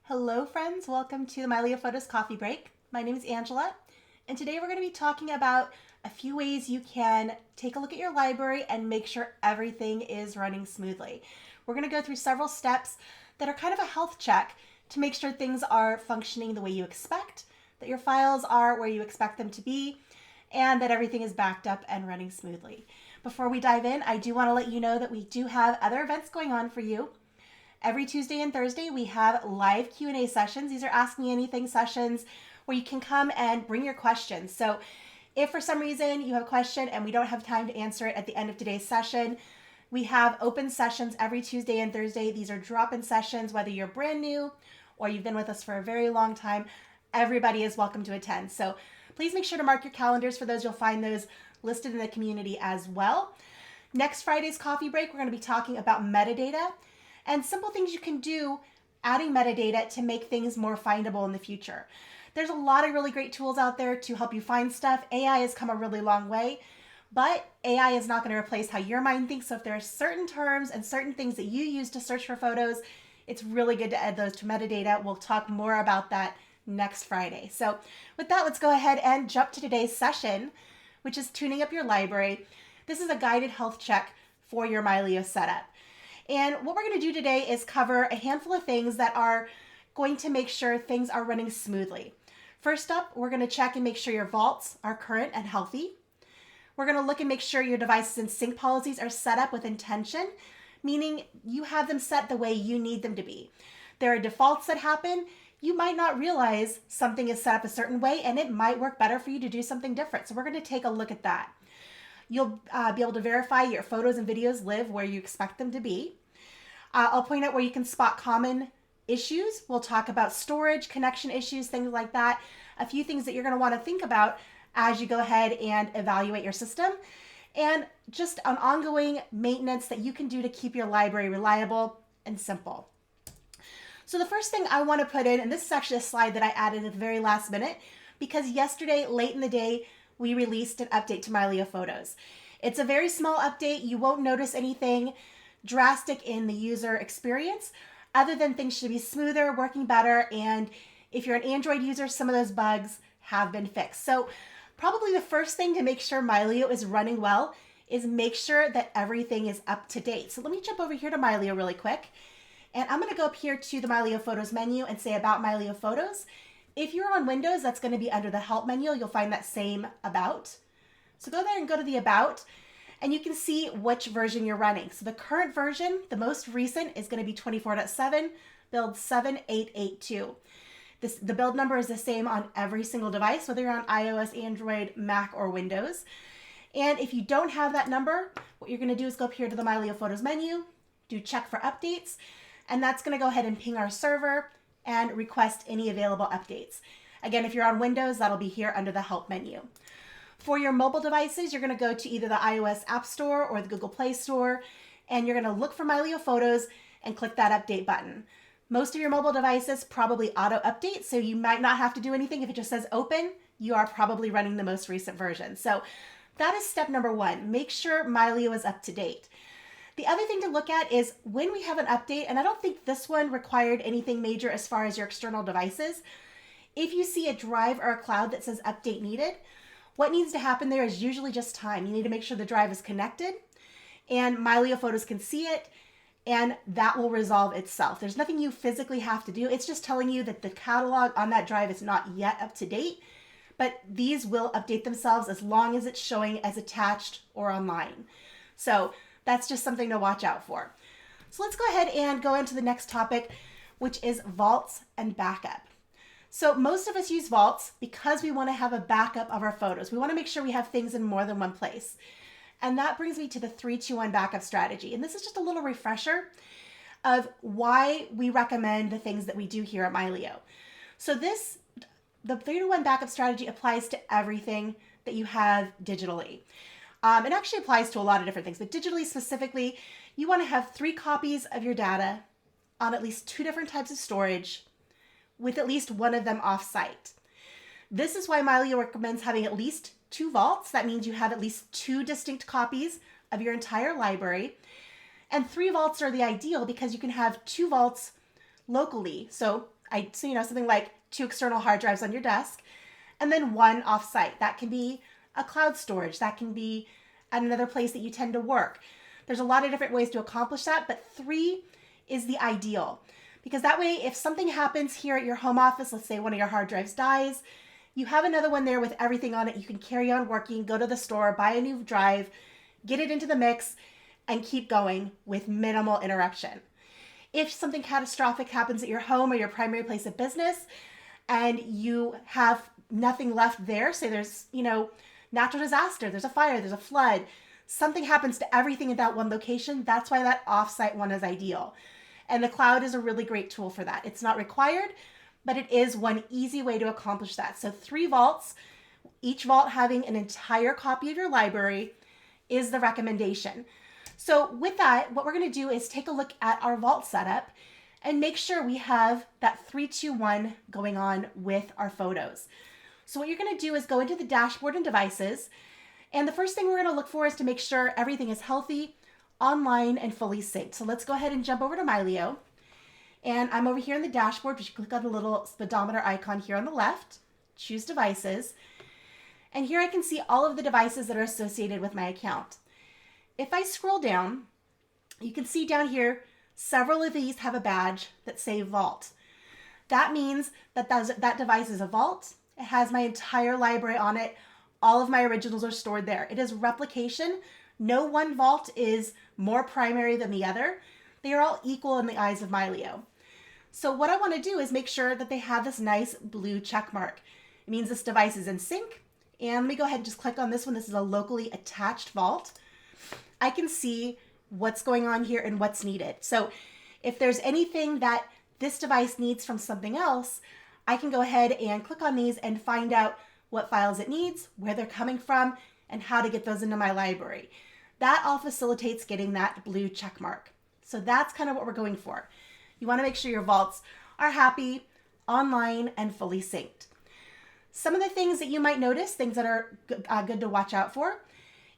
Hello friends, welcome to the Mylio Photos coffee break. My name is Angela, and today we're going to be talking about a few ways you can take a look at your library and make sure everything is running smoothly. We're going to go through several steps that are kind of a health check to make sure things are functioning the way you expect, that your files are where you expect them to be, and that everything is backed up and running smoothly. Before we dive in, I do want to let you know that we do have other events going on for you. Every Tuesday and Thursday, we have live Q&A sessions. These are Ask Me Anything sessions where you can come and bring your questions. So if for some reason you have a question and we don't have time to answer it at the end of today's session, we have open sessions every Tuesday and Thursday. These are drop-in sessions, whether you're brand new or you've been with us for a very long time. Everybody is welcome to attend. So please make sure to mark your calendars for those. You'll find those listed in the community as well. Next Friday's coffee break, we're going to be talking about metadata and simple things you can do adding metadata to make things more findable in the future. There's a lot of really great tools out there to help you find stuff. AI has come a really long way, but AI is not going to replace how your mind thinks. So if there are certain terms and certain things that you use to search for photos, it's really good to add those to metadata. We'll talk more about that next Friday. So with that, let's go ahead and jump to today's session, which is tuning up your library. This is a guided health check for your Mylio setup. And what we're going to do today is cover a handful of things that are going to make sure things are running smoothly. First up, we're going to check and make sure your vaults are current and healthy. We're going to look and make sure your devices and sync policies are set up with intention, meaning you have them set the way you need them to be. There are defaults that happen. You might not realize something is set up a certain way, and it might work better for you to do something different. So we're going to take a look at that. You'll be able to verify your photos and videos live where you expect them to be. I'll point out where you can spot common issues. We'll talk about storage, connection issues, things like that. A few things that you're going to want to think about as you go ahead and evaluate your system. And just an ongoing maintenance that you can do to keep your library reliable and simple. So the first thing I want to put in, and this is actually a slide that I added at the very last minute, because yesterday, late in the day, we released an update to Mylio Photos. It's a very small update. You won't notice anything drastic in the user experience, other than things should be smoother, working better, and if you're an Android user, some of those bugs have been fixed. So probably the first thing to make sure Mylio is running well is make sure that everything is up to date. So let me jump over here to Mylio really quick, and I'm going to go up here to the Mylio Photos menu and say About Mylio Photos. If you're on Windows, that's going to be under the Help menu. You'll find that same About. So go there and go to the About, and you can see which version you're running. So the current version, the most recent, is going to be 24.7, build 7882. The build number is the same on every single device, whether you're on iOS, Android, Mac, or Windows. And if you don't have that number, what you're going to do is go up here to the Mylio Photos menu, do check for updates, and that's going to go ahead and ping our server and request any available updates. Again, if you're on Windows, that'll be here under the Help menu. For your mobile devices, you're going to go to either the iOS App Store or the Google Play Store, and you're going to look for Mylio Photos and click that update button. Most of your mobile devices probably auto-update, so you might not have to do anything. If it just says open, you are probably running the most recent version. So that is step number one. Make sure Mylio is up to date. The other thing to look at is when we have an update, and I don't think this one required anything major as far as your external devices. If you see a drive or a cloud that says update needed, what needs to happen there is usually just time. You need to make sure the drive is connected and Mylio Photos can see it, and that will resolve itself. There's nothing you physically have to do. It's just telling you that the catalog on that drive is not yet up to date, but these will update themselves as long as it's showing as attached or online. So that's just something to watch out for. So let's go ahead and go into the next topic, which is vaults and backup. So most of us use vaults because we want to have a backup of our photos. We want to make sure we have things in more than one place. And that brings me to the 3-2-1 backup strategy. And this is just a little refresher of why we recommend the things that we do here at Mylio. So the 3-2-1 backup strategy applies to everything that you have digitally. It actually applies to a lot of different things, but digitally specifically, you want to have 3 copies of your data on at least 2 different types of storage with at least one of them offsite. This is why Mylio recommends having at least 2 vaults. That means you have at least 2 distinct copies of your entire library. And 3 vaults are the ideal because you can have 2 vaults locally. So So, something like 2 external hard drives on your desk, and then 1 offsite. That can be a cloud storage. That can be at another place that you tend to work. There's a lot of different ways to accomplish that, but 3 is the ideal. Because that way, if something happens here at your home office, let's say one of your hard drives dies, you have another one there with everything on it. You can carry on working, go to the store, buy a new drive, get it into the mix, and keep going with minimal interruption. If something catastrophic happens at your home or your primary place of business and you have nothing left there, say there's, natural disaster, there's a fire, there's a flood, something happens to everything at that one location, that's why that offsite one is ideal. And the cloud is a really great tool for that. It's not required, but it is one easy way to accomplish that. So 3 vaults, each vault having an entire copy of your library, is the recommendation. So with that, what we're going to do is take a look at our vault setup and make sure we have that 3-2-1 going on with our photos. So what you're going to do is go into the dashboard and devices. And the first thing we're going to look for is to make sure everything is healthy, online, and fully synced. So let's go ahead and jump over to Mylio. And I'm over here in the dashboard, but you click on the little speedometer icon here on the left, choose devices. And here I can see all of the devices that are associated with my account. If I scroll down, you can see down here, several of these have a badge that say Vault. That means that that device is a vault. It has my entire library on it. All of my originals are stored there. It is replication. No one vault is more primary than the other. They are all equal in the eyes of Mylio. So what I want to do is make sure that they have this nice blue check mark. It means this device is in sync. And let me go ahead and just click on this one. This is a locally attached vault. I can see what's going on here and what's needed. So if there's anything that this device needs from something else, I can go ahead and click on these and find out what files it needs, where they're coming from, and how to get those into my library. That all facilitates getting that blue check mark. So that's kind of what we're going for. You want to make sure your vaults are happy, online, and fully synced. Some of the things that you might notice, things that are good to watch out for,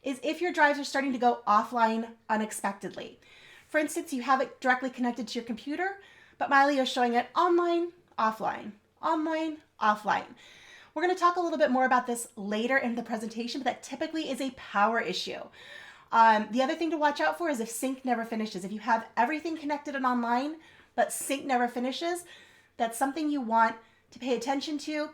is if your drives are starting to go offline unexpectedly. For instance, you have it directly connected to your computer, but Mylio is showing it online, offline, online, offline. We're going to talk a little bit more about this later in the presentation, but that typically is a power issue. The other thing to watch out for is if sync never finishes. If you have everything connected and online, but sync never finishes, that's something you want to pay attention to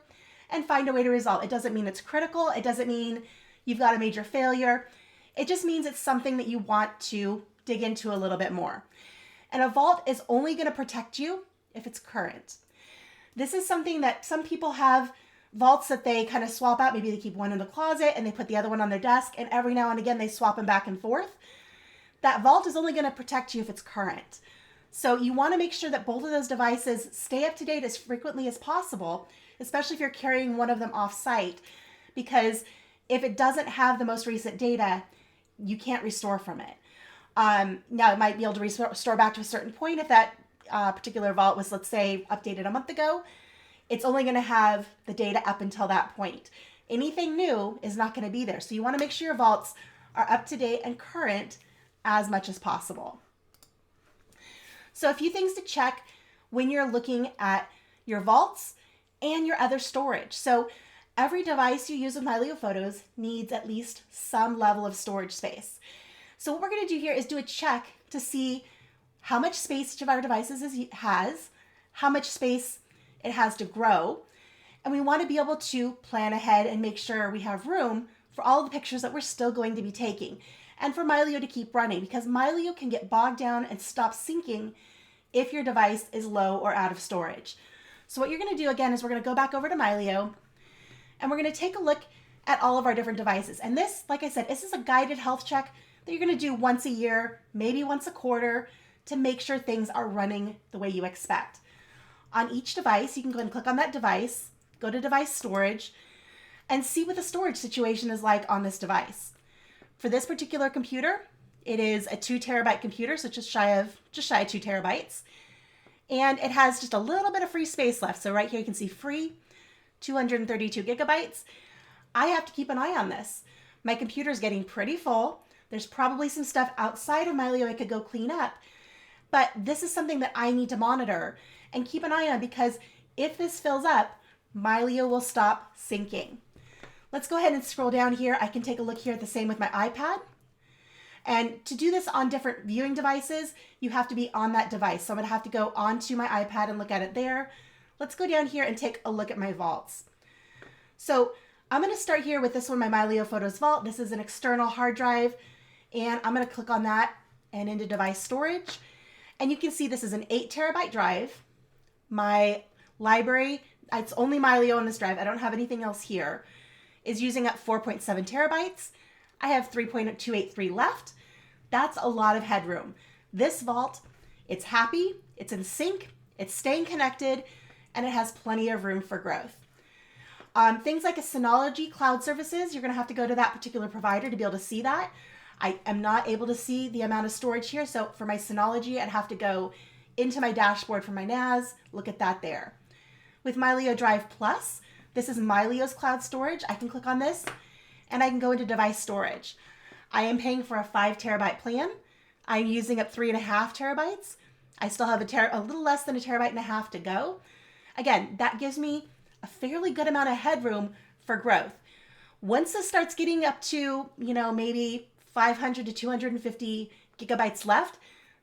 and find a way to resolve. It doesn't mean it's critical. It doesn't mean you've got a major failure. It just means it's something that you want to dig into a little bit more. And a vault is only going to protect you if it's current. This is something that some people have vaults that they kind of swap out. Maybe they keep one in the closet and they put the other one on their desk, and every now and again they swap them back and forth. That vault is only going to protect you if it's current. So you want to make sure that both of those devices stay up to date as frequently as possible, especially if you're carrying one of them off-site, because if it doesn't have the most recent data, you can't restore from it. Now, it might be able to restore back to a certain point if that particular vault was, let's say, updated a month ago. It's only going to have the data up until that point. Anything new is not going to be there. So you want to make sure your vaults are up to date and current as much as possible. So a few things to check when you're looking at your vaults and your other storage. So every device you use with Mylio Photos needs at least some level of storage space. So what we're going to do here is do a check to see how much space each of our devices has, how much space it has to grow, and we want to be able to plan ahead and make sure we have room for all the pictures that we're still going to be taking, and for Mylio to keep running, because Mylio can get bogged down and stop syncing if your device is low or out of storage. So what you're going to do again is we're going to go back over to Mylio, and we're going to take a look at all of our different devices. And this, like I said, this is a guided health check that you're going to do once a year, maybe once a quarter, to make sure things are running the way you expect. On each device, you can go and click on that device, go to device storage, and see what the storage situation is like on this device. For this particular computer, it is a 2 terabyte computer, so just shy of 2 terabytes. And it has just a little bit of free space left. So right here you can see free, 232 gigabytes. I have to keep an eye on this. My computer is getting pretty full. There's probably some stuff outside of Mylio I could go clean up. But this is something that I need to monitor and keep an eye on, because if this fills up, Mylio will stop syncing. Let's go ahead and scroll down here. I can take a look here at the same with my iPad. And to do this on different viewing devices, you have to be on that device. So I'm gonna have to go onto my iPad and look at it there. Let's go down here and take a look at my vaults. So I'm gonna start here with this one, my Mylio Photos vault. This is an external hard drive, and I'm gonna click on that and into device storage. And you can see this is an 8 terabyte drive. My library, it's only Mylio on this drive. I don't have anything else here. Is using up 4.7 terabytes. I have 3.283 left. That's a lot of headroom. This vault, it's happy, it's in sync, it's staying connected, and it has plenty of room for growth. Things like a Synology cloud services, you're gonna have to go to that particular provider to be able to see that. I am not able to see the amount of storage here, so for my Synology, I'd have to go into my dashboard for my NAS, look at that there. With Mylio Drive Plus, this is Mylio's cloud storage. I can click on this and I can go into device storage. I am paying for a 5 terabyte plan. I'm using up 3.5 terabytes. I still have a little less than 1.5 terabytes to go. Again, that gives me a fairly good amount of headroom for growth. Once this starts getting up to, maybe 500 to 250 gigabytes left,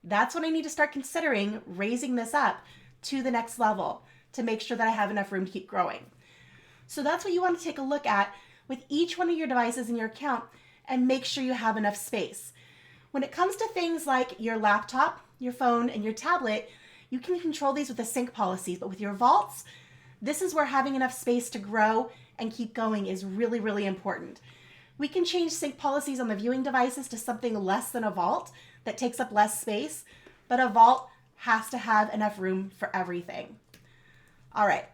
that's when I need to start considering raising this up to the next level to make sure that I have enough room to keep growing. So that's what you want to take a look at with each one of your devices in your account and make sure you have enough space. When it comes to things like your laptop, your phone, and your tablet, you can control these with the sync policies, but with your vaults, this is where having enough space to grow and keep going is really, really important. We can change sync policies on the viewing devices to something less than a vault that takes up less space, but a vault has to have enough room for everything. All right.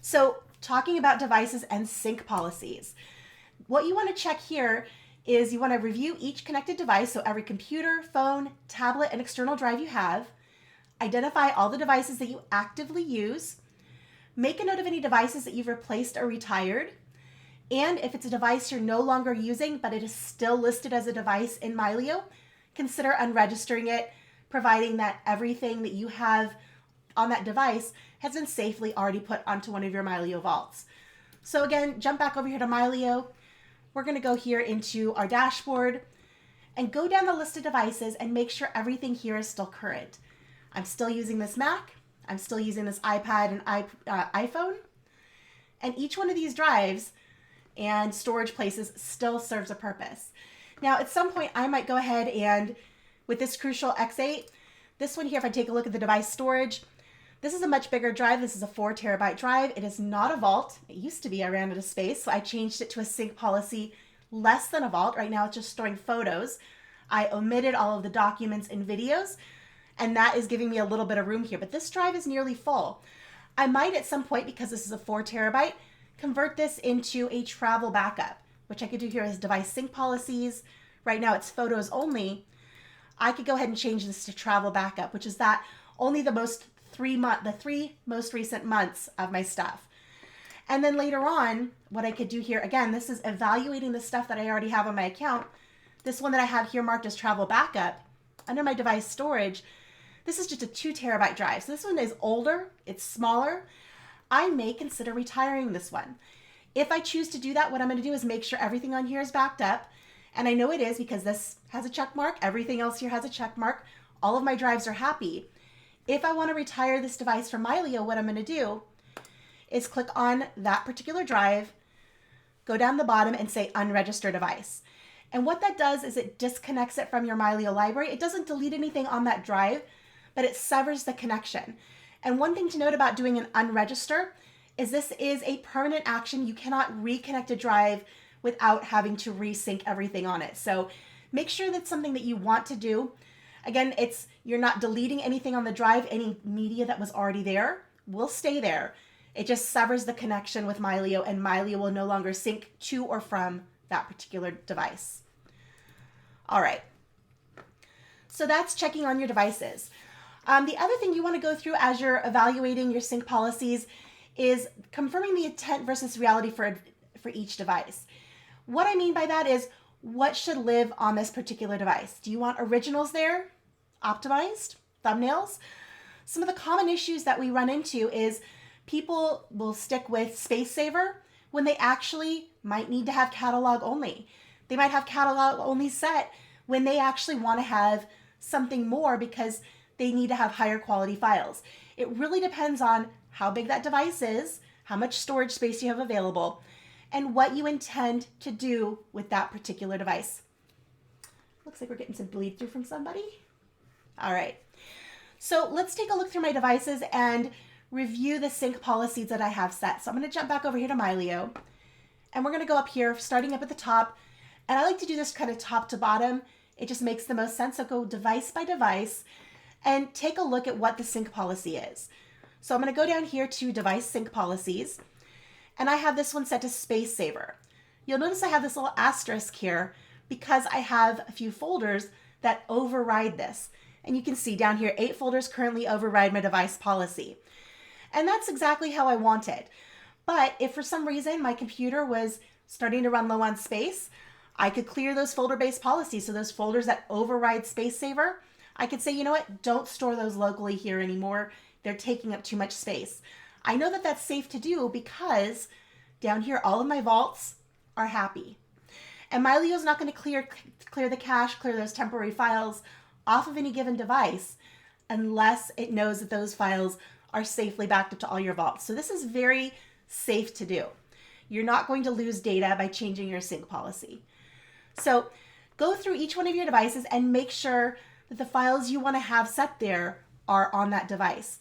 So talking about devices and sync policies, what you want to check here is you want to review each connected device, so every computer, phone, tablet, and external drive you have, identify all the devices that you actively use, make a note of any devices that you've replaced or retired, and if it's a device you're no longer using but it is still listed as a device in Mylio, consider unregistering it, providing that everything that you have on that device has been safely already put onto one of your Mylio vaults. So again, jump back over here to Mylio. We're going to go here into our dashboard and go down the list of devices and make sure everything here is still current. I'm still using this Mac. I'm still using this iPad and iPhone. And each one of these drives and storage places still serves a purpose. Now, at some point, I might go ahead and, with this Crucial X8, this one here, if I take a look at the device storage, this is a much bigger drive. This is a 4 terabyte drive. It is not a vault. It used to be. I ran out of space, so I changed it to a sync policy less than a vault. Right now, it's just storing photos. I omitted all of the documents and videos, and that is giving me a little bit of room here. But this drive is nearly full. I might at some point, because this is a 4 terabyte, convert this into a travel backup, which I could do here as device sync policies. Right now, it's photos only. I could go ahead and change this to travel backup, which is that only the 3 most recent months of my stuff. And then later on, what I could do here, again, this is evaluating the stuff that I already have on my account. This one that I have here marked as travel backup, under my device storage, this is just a 2 terabyte drive. So this one is older, it's smaller. I may consider retiring this one. If I choose to do that, what I'm going to do is make sure everything on here is backed up. And I know it is because this has a check mark. Everything else here has a check mark. All of my drives are happy. If I want to retire this device from Mylio, what I'm going to do is click on that particular drive, go down the bottom and say unregister device. And what that does is it disconnects it from your Mylio library. It doesn't delete anything on that drive, but it severs the connection. And one thing to note about doing an unregister is this is a permanent action. You cannot reconnect a drive without having to resync everything on it. So make sure that's something that you want to do. Again, you're not deleting anything on the drive. Any media that was already there will stay there. It just severs the connection with Mylio, and Mylio will no longer sync to or from that particular device. All right. So that's checking on your devices. The other thing you want to go through as you're evaluating your sync policies is confirming the intent versus reality for each device. What I mean by that is what should live on this particular device. Do you want originals there? optimized thumbnails, some of the common issues that we run into is people will stick with space saver when they actually might need to have catalog only. They might have catalog only set when they actually want to have something more because they need to have higher quality files. It really depends on how big that device is, how much storage space you have available, and what you intend to do with that particular device. Looks like we're getting some bleed through from somebody. All right. So let's take a look through my devices and review the sync policies that I have set. So I'm going to jump back over here to Mylio, and we're going to go up here, starting up at the top. And I like to do this kind of top to bottom. It just makes the most sense. So go device by device and take a look at what the sync policy is. So I'm going to go down here to device sync policies, and I have this one set to space saver. You'll notice I have this little asterisk here because I have a few folders that override this. And you can see down here, 8 folders currently override my device policy. And that's exactly how I want it. But if for some reason my computer was starting to run low on space, I could clear those folder-based policies. So those folders that override space saver, I could say, you know what, don't store those locally here anymore. They're taking up too much space. I know that that's safe to do because down here, all of my vaults are happy. And Mylio is not going to clear the cache, clear those temporary files off of any given device unless it knows that those files are safely backed up to all your vaults. So this is very safe to do. You're not going to lose data by changing your sync policy. So go through each one of your devices and make sure that the files you want to have set there are on that device.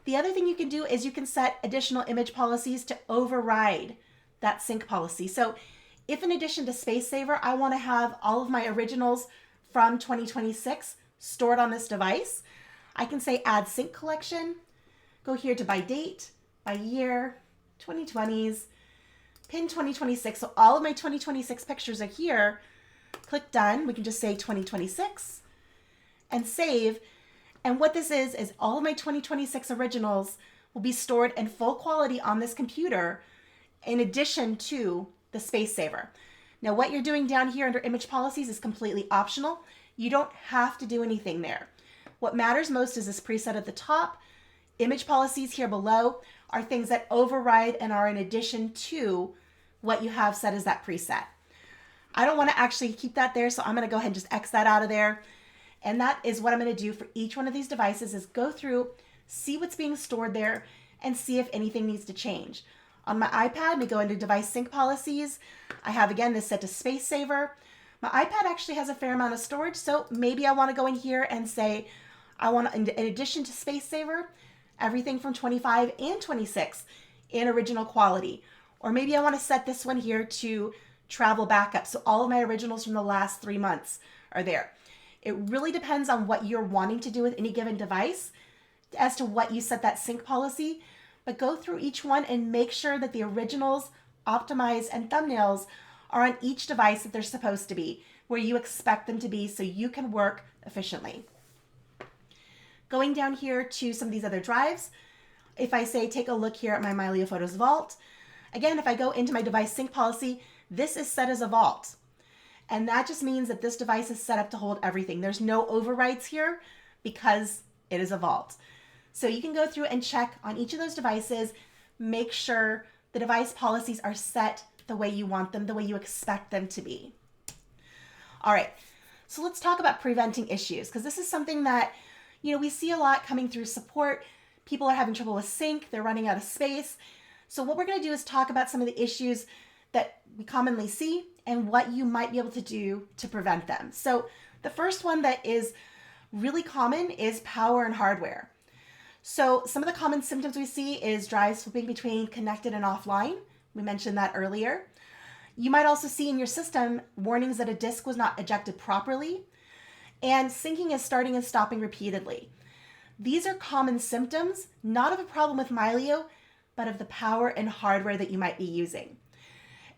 The other thing you can do is you can set additional image policies to override that sync policy. So if in addition to space saver, I want to have all of my originals from 2026 stored on this device, I can say add sync collection, go here to by date, by year, 2020s, pin 2026. So all of my 2026 pictures are here. Click done. We can just say 2026 and save. And what this is all of my 2026 originals will be stored in full quality on this computer in addition to the space saver. Now what you're doing down here under image policies is completely optional. You don't have to do anything there. What matters most is this preset at the top. Image policies here below are things that override and are in addition to what you have set as that preset. I don't want to actually keep that there, so I'm going to go ahead and just X that out of there. And that is what I'm going to do for each one of these devices is go through, see what's being stored there, and see if anything needs to change. On my iPad, we go into device sync policies. I have, again, this set to space saver. My iPad actually has a fair amount of storage, so maybe I want to go in here and say, I want, in addition to space saver, everything from 25 and 26 in original quality. Or maybe I want to set this one here to travel backup. So all of my originals from the last 3 months are there. It really depends on what you're wanting to do with any given device as to what you set that sync policy. But go through each one and make sure that the originals, optimized, and thumbnails are on each device that they're supposed to be, where you expect them to be so you can work efficiently. Going down here to some of these other drives, if I say take a look here at my Mylio Photos vault, again, if I go into my device sync policy, this is set as a vault. And that just means that this device is set up to hold everything. There's no overrides here because it is a vault. So you can go through and check on each of those devices, make sure the device policies are set the way you want them, the way you expect them to be. All right, so let's talk about preventing issues, because this is something that, you know, we see a lot coming through support. People are having trouble with sync, they're running out of space. So what we're going to do is talk about some of the issues that we commonly see and what you might be able to do to prevent them. So the first one that is really common is power and hardware. So some of the common symptoms we see is drives flipping between connected and offline. We mentioned that earlier. You might also see in your system warnings that a disk was not ejected properly, and syncing is starting and stopping repeatedly. These are common symptoms, not of a problem with Mylio, but of the power and hardware that you might be using.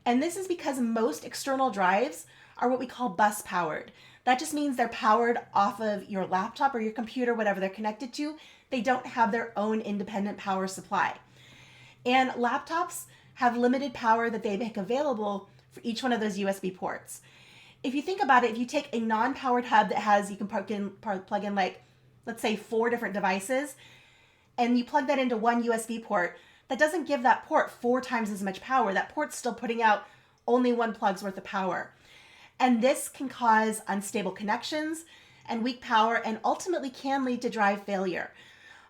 And this is because most external drives are what we call bus powered. That just means they're powered off of your laptop or your computer, whatever they're connected to. They don't have their own independent power supply. And laptops have limited power that they make available for each one of those USB ports. If you think about it, if you take a non-powered hub that has, you can plug in like let's say 4 different devices, and you plug that into one USB port, that doesn't give that port 4 times as much power. That port's still putting out only 1 plug's worth of power. And this can cause unstable connections and weak power, and ultimately can lead to drive failure.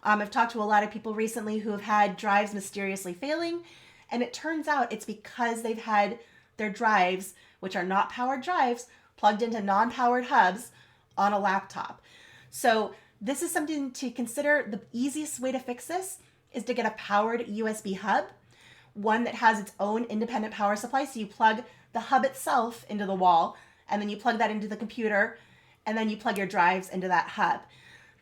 I've talked to a lot of people recently who have had drives mysteriously failing, and it turns out it's because they've had their drives, which are not powered drives, plugged into non-powered hubs on a laptop. So this is something to consider. The easiest way to fix this is to get a powered USB hub, one that has its own independent power supply. So you plug the hub itself into the wall, and then you plug that into the computer, and then you plug your drives into that hub.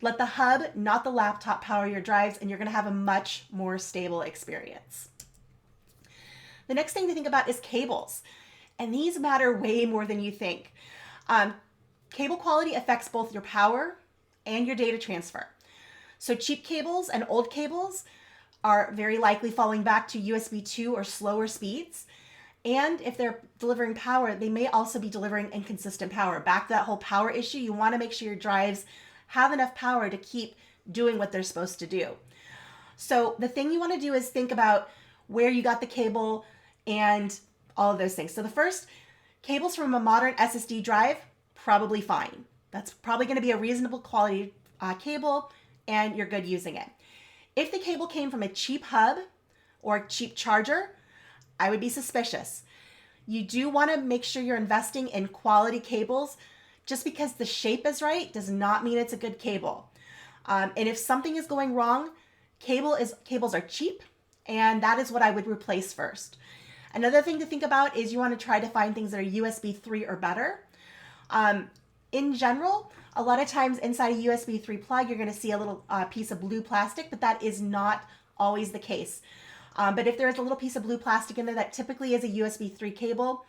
Let the hub, not the laptop, power your drives, and you're going to have a much more stable experience. The next thing to think about is cables, and these matter way more than you think. Cable quality affects both your power and your data transfer. So cheap cables and old cables are very likely falling back to USB 2 or slower speeds. And if they're delivering power, they may also be delivering inconsistent power. Back to that whole power issue, you want to make sure your drives have enough power to keep doing what they're supposed to do. So the thing you want to do is think about where you got the cable and all of those things. So the first, cables from a modern SSD drive, probably fine. That's probably going to be a reasonable quality cable, and you're good using it. If the cable came from a cheap hub or a cheap charger, I would be suspicious. You do want to make sure you're investing in quality cables. Just because the shape is right does not mean it's a good cable. And if something is going wrong, cables are cheap, and that is what I would replace first. Another thing to think about is you want to try to find things that are USB 3 or better. In general, a lot of times inside a USB 3 plug, you're going to see a little piece of blue plastic, but that is not always the case. But if there's a little piece of blue plastic in there, that typically is a USB 3 cable.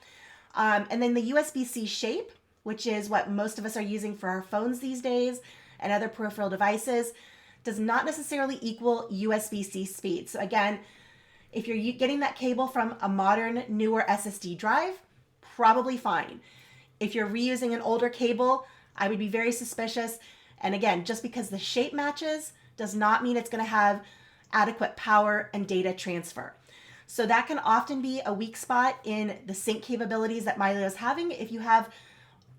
And then the USB-C shape, which is what most of us are using for our phones these days and other peripheral devices, does not necessarily equal USB-C speed. So again, if you're getting that cable from a modern, newer SSD drive, probably fine. If you're reusing an older cable, I would be very suspicious. And again, just because the shape matches does not mean it's going to have adequate power and data transfer. So that can often be a weak spot in the sync capabilities that Mylio is having. If you have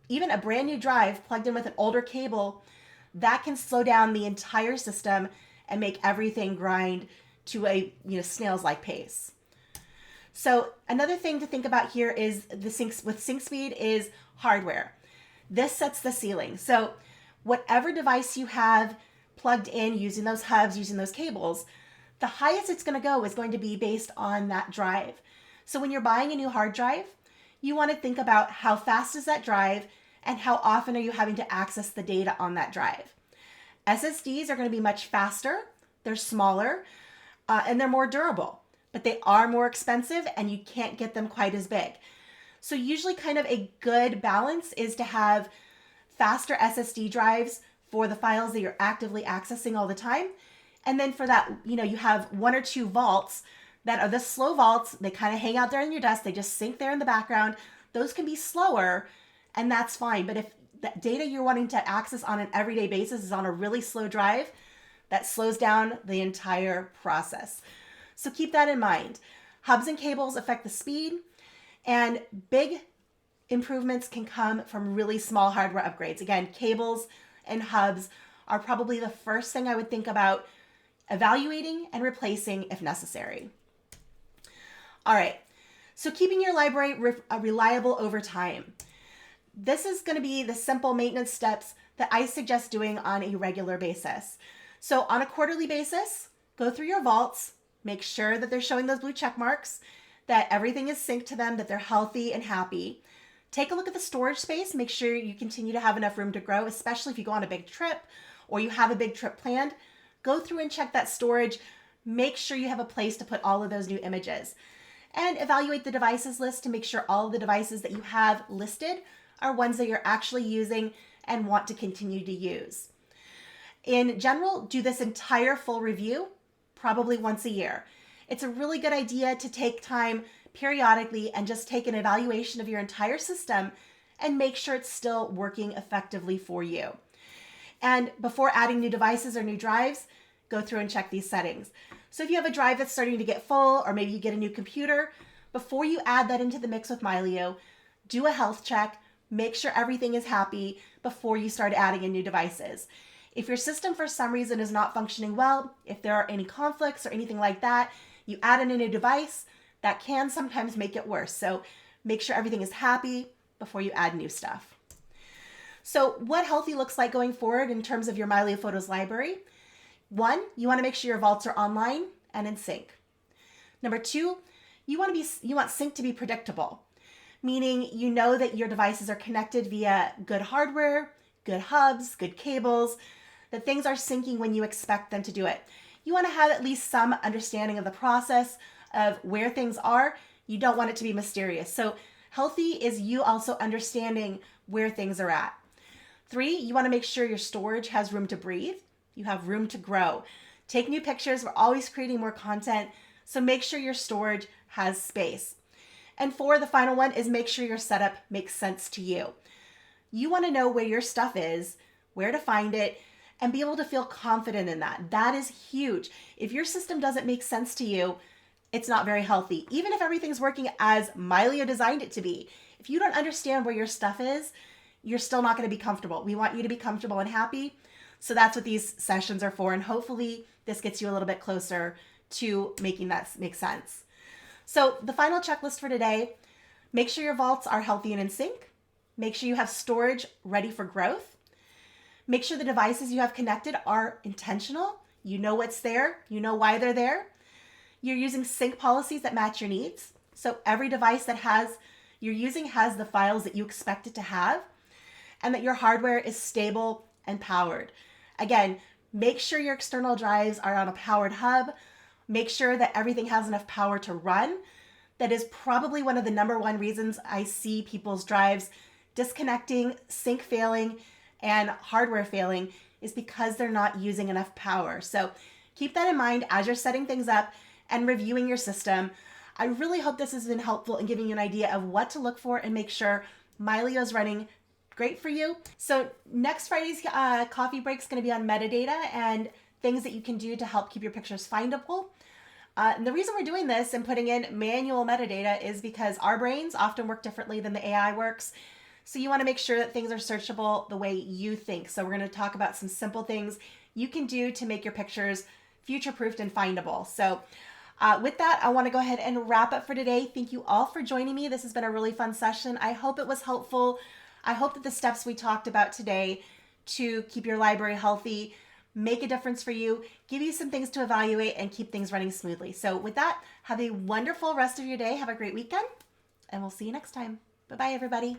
even a brand new drive plugged in with an older cable, that can slow down the entire system and make everything grind to a snail's like pace. So another thing to think about here is the sync speed is hardware. This sets the ceiling. So whatever device you have plugged in using those hubs, using those cables, the highest it's going to go is going to be based on that drive. So when you're buying a new hard drive, you want to think about how fast is that drive and how often are you having to access the data on that drive. SSDs are going to be much faster, they're smaller, and they're more durable, but they are more expensive and you can't get them quite as big. So usually kind of a good balance is to have faster SSD drives for the files that you're actively accessing all the time. And then for that, you have 1 or 2 vaults that are the slow vaults. They kind of hang out there on your desk. They just sync there in the background. Those can be slower, and that's fine. But if the data you're wanting to access on an everyday basis is on a really slow drive, that slows down the entire process. So keep that in mind. Hubs and cables affect the speed, and big improvements can come from really small hardware upgrades. Again, cables and hubs are probably the first thing I would think about evaluating and replacing if necessary. All right, so keeping your library reliable over time. This is going to be the simple maintenance steps that I suggest doing on a regular basis. So on a quarterly basis, go through your vaults, make sure that they're showing those blue check marks, that everything is synced to them, that they're healthy and happy. Take a look at the storage space, make sure you continue to have enough room to grow, especially if you go on a big trip or you have a big trip planned. Go through and check that storage, make sure you have a place to put all of those new images. And evaluate the devices list to make sure all of the devices that you have listed are ones that you're actually using and want to continue to use. In general, do this entire full review probably once a year. It's a really good idea to take time periodically and just take an evaluation of your entire system and make sure it's still working effectively for you. And before adding new devices or new drives, go through and check these settings. So if you have a drive that's starting to get full, or maybe you get a new computer, before you add that into the mix with Mylio, do a health check, make sure everything is happy before you start adding in new devices. If your system for some reason is not functioning well, if there are any conflicts or anything like that, you add in a new device, that can sometimes make it worse. So make sure everything is happy before you add new stuff. So what healthy looks like going forward in terms of your Mylio Photos library? 1, you want to make sure your vaults are online and in sync. Number 2, you want sync to be predictable, meaning you know that your devices are connected via good hardware, good hubs, good cables, that things are syncing when you expect them to do it. You want to have at least some understanding of the process of where things are. You don't want it to be mysterious. So healthy is you also understanding where things are at. 3, you want to make sure your storage has room to breathe. You have room to grow. Take new pictures. We're always creating more content. So make sure your storage has space. And 4, the final one is make sure your setup makes sense to you. You want to know where your stuff is, where to find it, and be able to feel confident in that. That is huge. If your system doesn't make sense to you, it's not very healthy. Even if everything's working as Mylio designed it to be, if you don't understand where your stuff is, you're still not going to be comfortable. We want you to be comfortable and happy. So that's what these sessions are for. And hopefully this gets you a little bit closer to making that make sense. So the final checklist for today, make sure your vaults are healthy and in sync. Make sure you have storage ready for growth. Make sure the devices you have connected are intentional. You know what's there. You know why they're there. You're using sync policies that match your needs. So every device that you're using has the files that you expect it to have, and that your hardware is stable and powered. Again, make sure your external drives are on a powered hub. Make sure that everything has enough power to run. That is probably one of the number one reasons I see people's drives disconnecting, sync failing, and hardware failing, is because they're not using enough power. So keep that in mind as you're setting things up and reviewing your system. I really hope this has been helpful in giving you an idea of what to look for and make sure Mylio is running great for you. So next Friday's coffee break is going to be on metadata and things that you can do to help keep your pictures findable. And the reason we're doing this and putting in manual metadata is because our brains often work differently than the AI works. So you want to make sure that things are searchable the way you think. So we're going to talk about some simple things you can do to make your pictures future-proofed and findable. So with that, I want to go ahead and wrap up for today. Thank you all for joining me. This has been a really fun session. I hope it was helpful. I hope that the steps we talked about today to keep your library healthy make a difference for you, give you some things to evaluate, and keep things running smoothly. So with that, have a wonderful rest of your day. Have a great weekend, and we'll see you next time. Bye-bye, everybody.